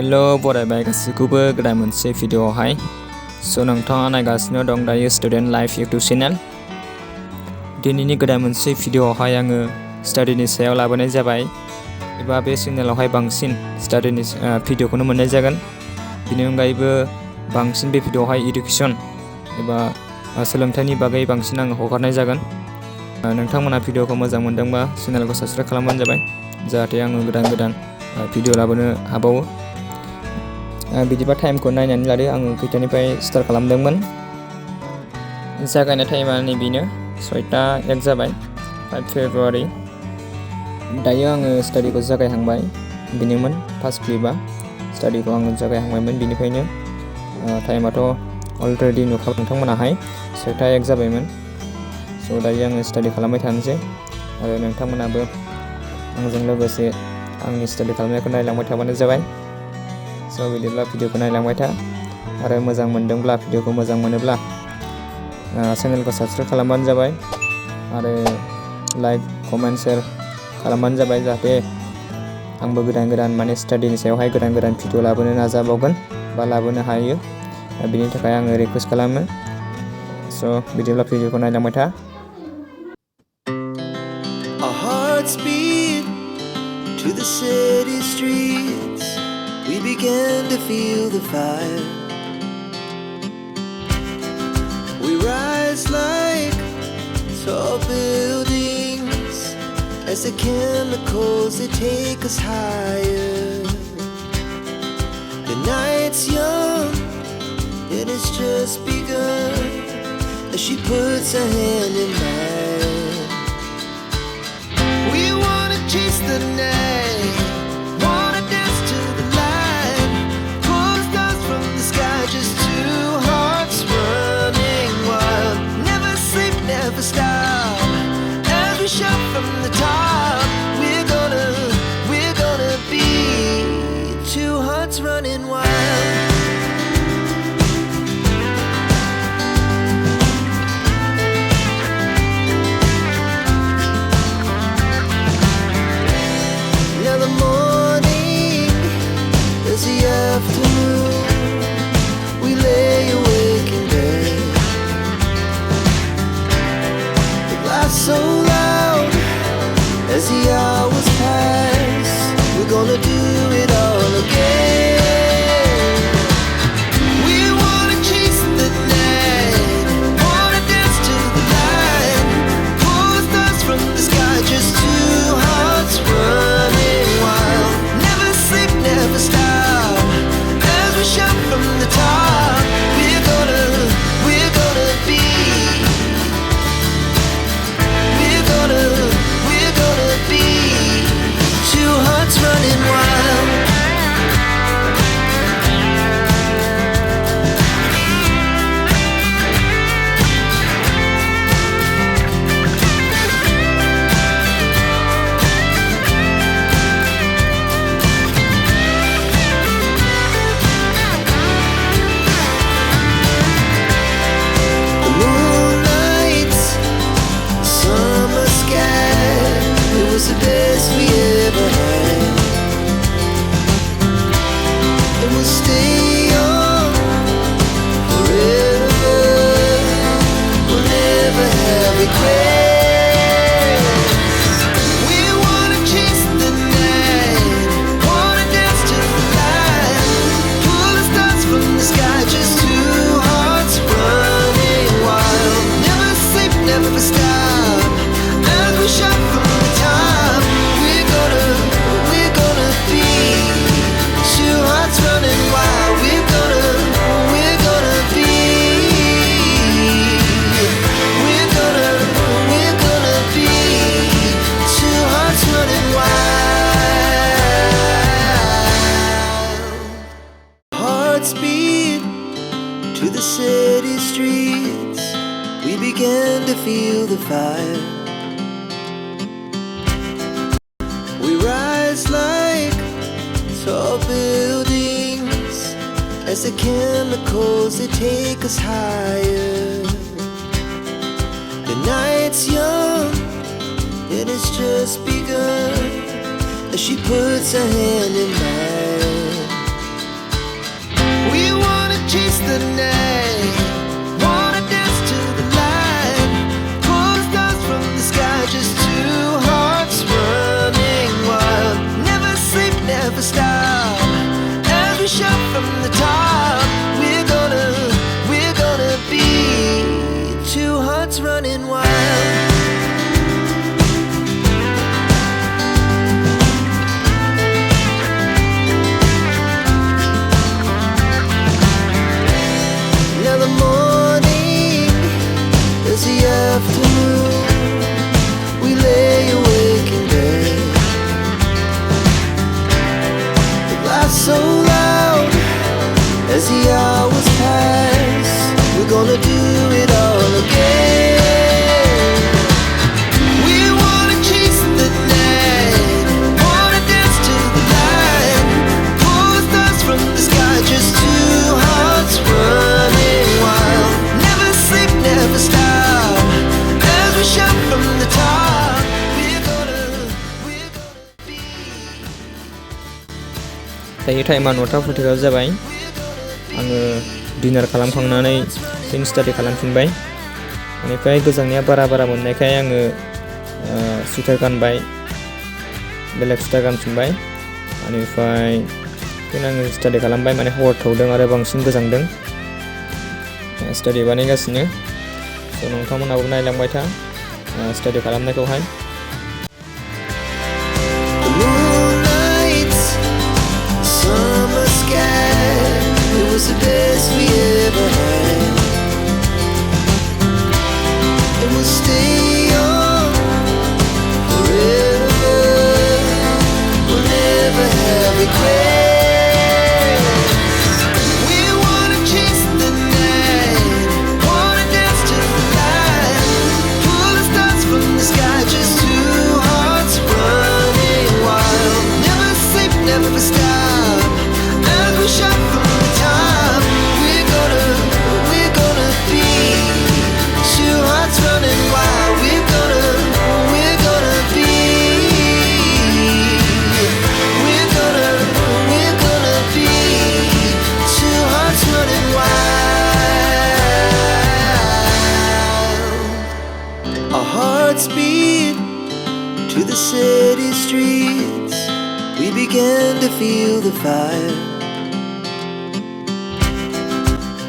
Hello बरायबाय गासैखौबो गोदान मोनसे भिडिअआवहाय नोंथाङा नायगासिनो दं दायो स्टुडेन्ट लाइफ इउट्युब चेनेल। दिनैनि गोदान मोनसे भिडिअआवहाय आङो स्टाडिनि सायाव लाबोनाय जाबाय एबा बे चेनेलावहाय बांसिन स्टाडिनि भिडिअखौनो मोननाय जागोन। बेनि अनगायैबो बांसिन बे भिडिअआवहाय इडुकेसन एबा सोलोंथाइनि बागै बांसिन आङो हगारनाय जागोन। नोंथांमोना भिडिअखौ मोजां मोनदोंबा चेनेलखौ साबस्क्राइब खालामबानो जाबाय जाहाथे आङो गोदान भिडिअ लाबोनो हाबावो। बिदिबा टाइमखौ नायनानै लादो आङो खैटानिफ्राय स्टार्ट खालामदोंमोन। जागायनाय टाइमा नैबेनो 6:01 जाबाय 5 फेब्रुवारि। दायो आङो स्टाडिखौ जागायहांबाय। बेनोमोन फार्स्ट क्लिपआ स्टाडिखौ आङो जागायहांबायमोन। बेनिफ्रायनो टाइमाथ' अलरेडि नुखाबाय नोंथांमोनाहाय 6:01 जाबायमोन। दायो आङो स्टाडि खालामबाय थानोसै आरो नोंथांमोनाबो आंजों लोगोसे आंनि स्टाडि खालामनायखौ नायलांबाय थाबानो जाबाय। बिदिब्ला भिडिअखौ नायलांबाय था आरो मोजां मोनदोंब्ला भिडिअखौ मोजां मोनोब्ला चेनेलखौ साबस्क्राइब खालामबानो जाबाय आरो लाइक कमेन्ट शेयार खालामबानो जाबाय जाहाथे आंबो गोदान माने स्टाडिनि सायावहाय गोदान भिडिअ लाबोनो नाजाबावगोन बा लाबोनो हायो। बेनि थाखाय आङो रिक्वेस्ट खालामो। बिदिब्ला भिडिअखौ नायलांबाय था। To the city streets, we began to feel the fire. We rise like tall buildings as the chemicals they take us higher. The night's young and it's just begun as she puts her hand in mine. We wanna chase the night, wanna dance to the light, pull the stars from the sky, just two hearts running wild. Never sleep, never stop, as we shout from the top. We're gonna be two hearts running wild. We lay awake in bed, the glass so loud as the hours pass. We're gonna do it all again. We wanna chase the night, wanna dance to the light, pull the stars from the sky, just two hearts running wild. Never sleep, never stop, we shout from the top. We're gonna be. We're gonna be two hearts running wild. The best we ever had, and we'll stay young forever. We'll never have regrets. We wanna chase the night, wanna dance to the light, pull the stars from the sky, just two hearts running wild. Never sleep, never stop, as we shout from the top. We're gonna be two hearts running wild. We're gonna be. We're gonna be two hearts running wild. Hearts beat to the city streets. We began to feel the fire. We rise like tall buildings as the chemicals they take us higher. The night's young and it's just begun as she puts her hand in mine. laugh so loud as the hours pass. We're gonna do it all again. We wanna chase the night, wanna dance to the light, pull the stars from the sky, just two hearts running wild. Never sleep, never stop, as we shout from the top. We're gonna be. दायो टाइमा 9:40 जाबाय। आङो डिनार खालामखांनानै fin study खालामफिनबाय। बेनिफ्राय गोजांनाया बारा मोननायखाय आङो सुइटार गानबाय, बेलेग सुइटार गानफिनबाय। बेनिफ्राय फिन आङो स्टाडि खालामबाय, माने हर थौदों आरो बांसिन गोजांदों। स्टाडि बानायगासिनो, स' नोंथांमोनहाबो नायलांबाय था study खालामनायखौहाय। Summer sky, it was the best we ever had. And we'll stay young forever. We'll never have regrets. We wanna chase the night, wanna dance to the light, pull the stars from the sky, just two hearts running wild. Never sleep, never stop, as we shout from the top. We're gonna be two hearts running wild. We're gonna be. We're gonna be two hearts running wild. Our hearts beat to the city streets. We began to feel the fire.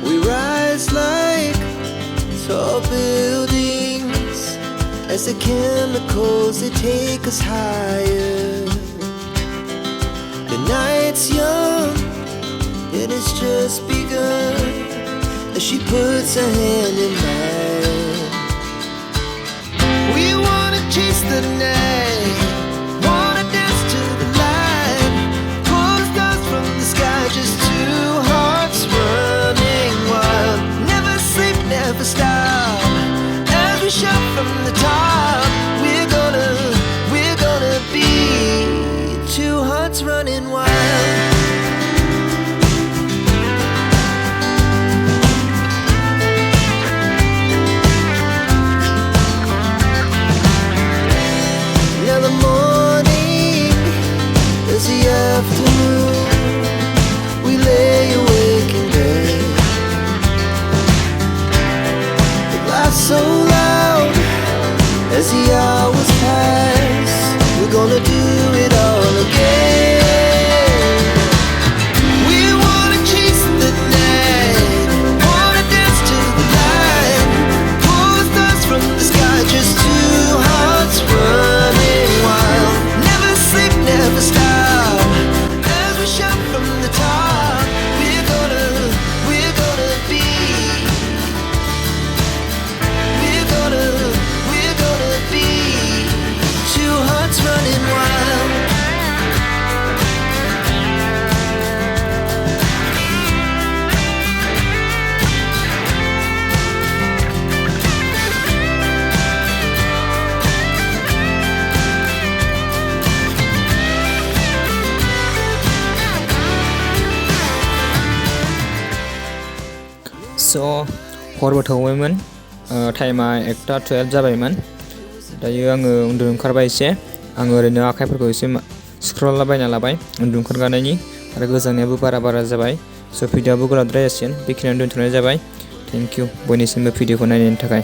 We rise like tall buildings as the chemicals, they take us higher. The night's young and it's just begun as she puts her hand in mine. We wanna chase the night, wanna dance to the light, pull the stars from the sky, just two hearts running wild. Never sleep, never stop, as we shout from the top. We're gonna be two hearts running wild. Now the morning is the afternoon. We lay awake in bed. We laugh so loud as the hours pass. We're gonna do it all again. We wanna chase the night, wanna dance to the light, pull the stars from the sky, just two hearts running wild. Never sleep, never stop, as we shout from the top. We're gonna be. We're gonna be two hearts running wild. स' हरबो थौबायमोन, टाइमा 1:12 जाबायमोन। दायो आङो उन्दुनो ओंखारबाय एसे। आङो ओरैनो आखाइफोरखौ एसे सुख्रावलाबायना लाबाय उन्दुनो ओंखारगानायनि, आरो गोजांनायाबो बारा जाबाय। स' भिडिअ'आबो गोलावद्राय जासिगोन, बेखिनियावनो दोनथ'नाय जाबाय। थेंक इउ बयनिसिमबो भिडिअ'खौ नायनायनि थाखाय।